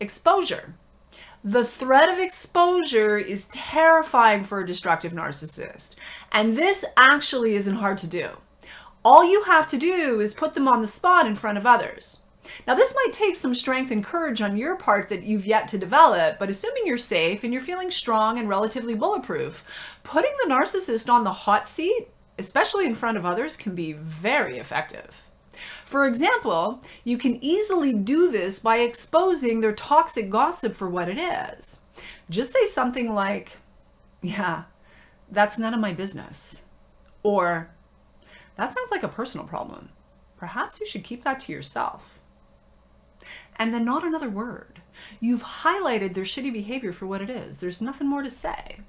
Exposure. The threat of exposure is terrifying for a destructive narcissist, and this actually isn't hard to do. All you have to do is put them on the spot in front of others. Now, this might take some strength and courage on your part that you've yet to develop, but assuming you're safe and you're feeling strong and relatively bulletproof, putting the narcissist on the hot seat, especially in front of others, can be very effective. For example, you can easily do this by exposing their toxic gossip for what it is. Just say something like, "Yeah, that's none of my business." Or, "That sounds like a personal problem. Perhaps you should keep that to yourself." And then not another word. You've highlighted their shitty behavior for what it is. There's nothing more to say.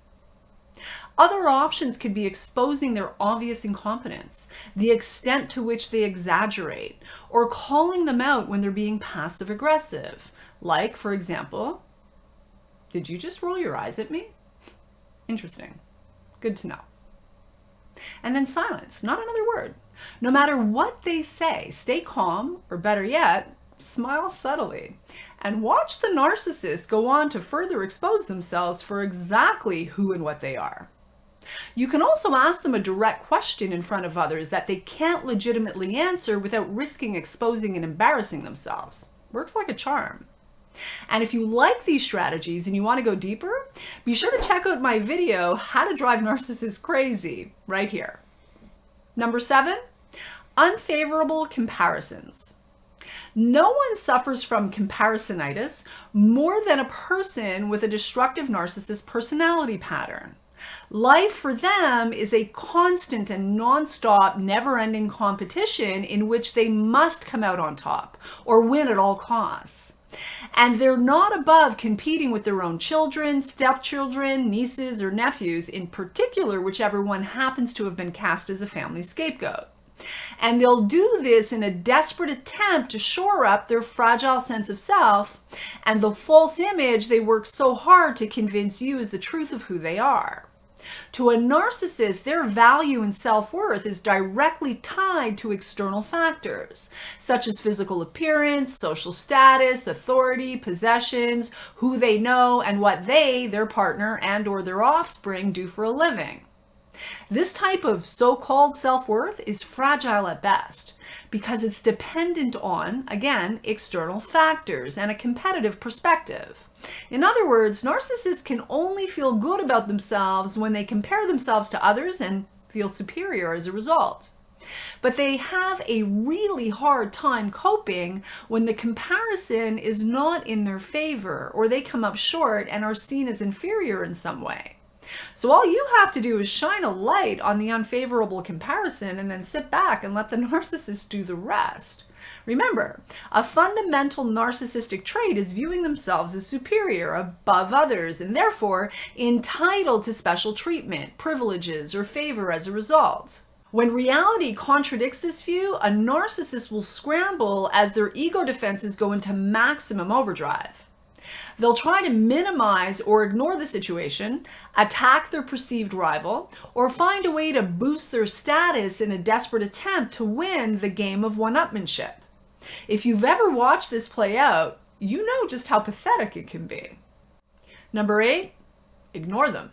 Other options could be exposing their obvious incompetence, the extent to which they exaggerate, or calling them out when they're being passive-aggressive. Like, for example, "Did you just roll your eyes at me? Interesting. Good to know." And then silence, not another word. No matter what they say, stay calm, or better yet, smile subtly, and watch the narcissist go on to further expose themselves for exactly who and what they are. You can also ask them a direct question in front of others that they can't legitimately answer without risking exposing and embarrassing themselves. Works like a charm. And if you like these strategies and you want to go deeper, be sure to check out my video, How to Drive Narcissists Crazy, right here. Number 7, unfavorable comparisons. No one suffers from comparisonitis more than a person with a destructive narcissist personality pattern. Life for them is a constant and non-stop, never-ending competition in which they must come out on top or win at all costs. And they're not above competing with their own children, stepchildren, nieces, or nephews, in particular, whichever one happens to have been cast as the family scapegoat. And they'll do this in a desperate attempt to shore up their fragile sense of self and the false image they work so hard to convince you is the truth of who they are. To a narcissist, their value and self-worth is directly tied to external factors, such as physical appearance, social status, authority, possessions, who they know, and what they, their partner, and/or their offspring do for a living. This type of so-called self-worth is fragile at best because it's dependent on, again, external factors and a competitive perspective. In other words, narcissists can only feel good about themselves when they compare themselves to others and feel superior as a result. But they have a really hard time coping when the comparison is not in their favor or they come up short and are seen as inferior in some way. So all you have to do is shine a light on the unfavorable comparison and then sit back and let the narcissist do the rest. Remember, a fundamental narcissistic trait is viewing themselves as superior, above others, and therefore entitled to special treatment, privileges, or favor as a result. When reality contradicts this view, a narcissist will scramble as their ego defenses go into maximum overdrive. They'll try to minimize or ignore the situation, attack their perceived rival, or find a way to boost their status in a desperate attempt to win the game of one-upmanship. If you've ever watched this play out, you know just how pathetic it can be. Number 8, ignore them.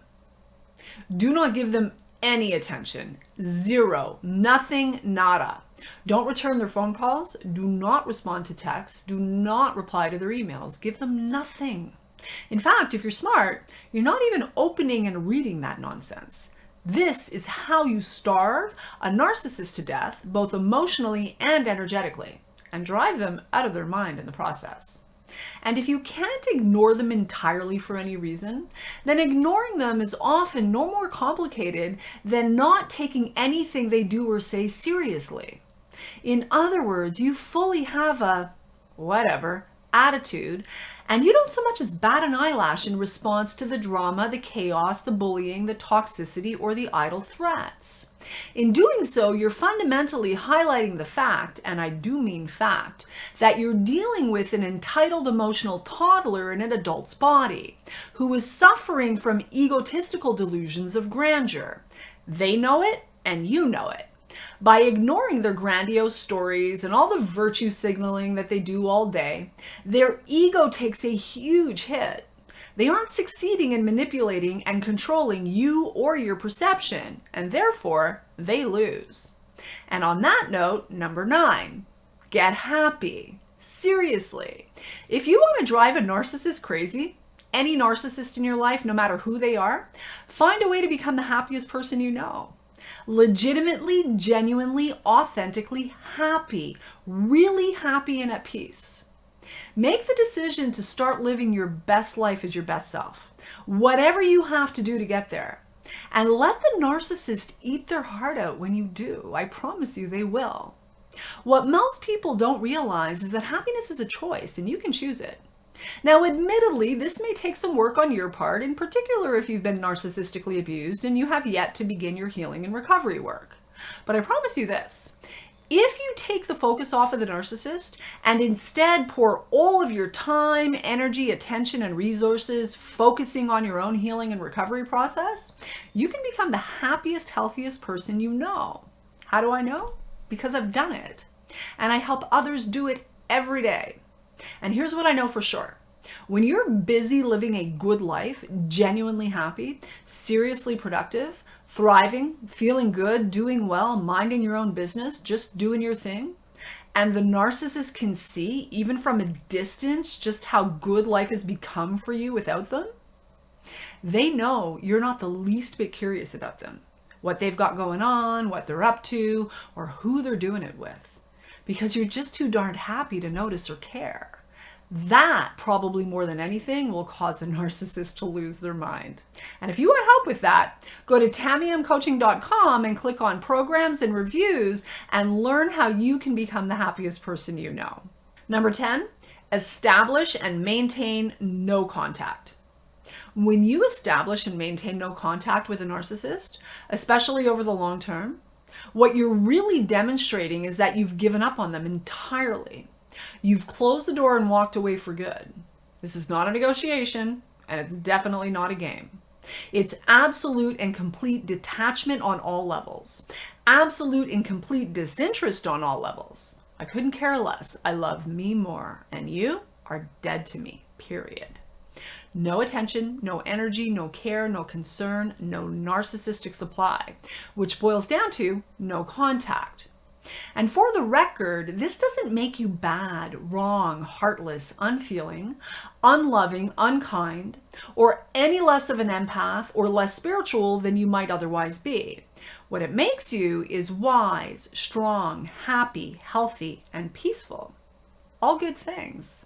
Do not give them any attention. Zero. Nothing. Nada. Don't return their phone calls. Do not respond to texts. Do not reply to their emails. Give them nothing. In fact, if you're smart, you're not even opening and reading that nonsense. This is how you starve a narcissist to death, both emotionally and energetically, and drive them out of their mind in the process. And if you can't ignore them entirely for any reason, then ignoring them is often no more complicated than not taking anything they do or say seriously. In other words, you fully have a whatever attitude, and you don't so much as bat an eyelash in response to the drama, the chaos, the bullying, the toxicity, or the idle threats. In doing so, you're fundamentally highlighting the fact, and I do mean fact, that you're dealing with an entitled emotional toddler in an adult's body who is suffering from egotistical delusions of grandeur. They know it, and you know it. By ignoring their grandiose stories and all the virtue signaling that they do all day, their ego takes a huge hit. They aren't succeeding in manipulating and controlling you or your perception, and therefore they lose. And on that note, number 9, get happy. Seriously, if you want to drive a narcissist crazy, any narcissist in your life, no matter who they are, find a way to become the happiest person you know. Legitimately, genuinely, authentically happy, really happy and at peace. Make the decision to start living your best life as your best self, whatever you have to do to get there. And let the narcissist eat their heart out when you do. I promise you they will. What most people don't realize is that happiness is a choice and you can choose it. Now, admittedly, this may take some work on your part, in particular if you've been narcissistically abused and you have yet to begin your healing and recovery work. But I promise you this, if you take the focus off of the narcissist and instead pour all of your time, energy, attention, and resources focusing on your own healing and recovery process, you can become the happiest, healthiest person you know. How do I know? Because I've done it. And I help others do it every day. And here's what I know for sure. When you're busy living a good life, genuinely happy, seriously productive, thriving, feeling good, doing well, minding your own business, just doing your thing, and the narcissist can see, even from a distance, just how good life has become for you without them, they know you're not the least bit curious about them, what they've got going on, what they're up to, or who they're doing it with. Because you're just too darned happy to notice or care. That, probably more than anything, will cause a narcissist to lose their mind. And if you want help with that, go to tammymcoaching.com and click on programs and reviews and learn how you can become the happiest person you know. Number 10, establish and maintain no contact. When you establish and maintain no contact with a narcissist, especially over the long term, what you're really demonstrating is that you've given up on them entirely. You've closed the door and walked away for good. This is not a negotiation, and it's definitely not a game. It's absolute and complete detachment on all levels. Absolute and complete disinterest on all levels. I couldn't care less. I love me more, and you are dead to me, period. No attention, no energy, no care, no concern, no narcissistic supply, which boils down to no contact. And for the record, this doesn't make you bad, wrong, heartless, unfeeling, unloving, unkind, or any less of an empath or less spiritual than you might otherwise be. What it makes you is wise, strong, happy, healthy, and peaceful. All good things.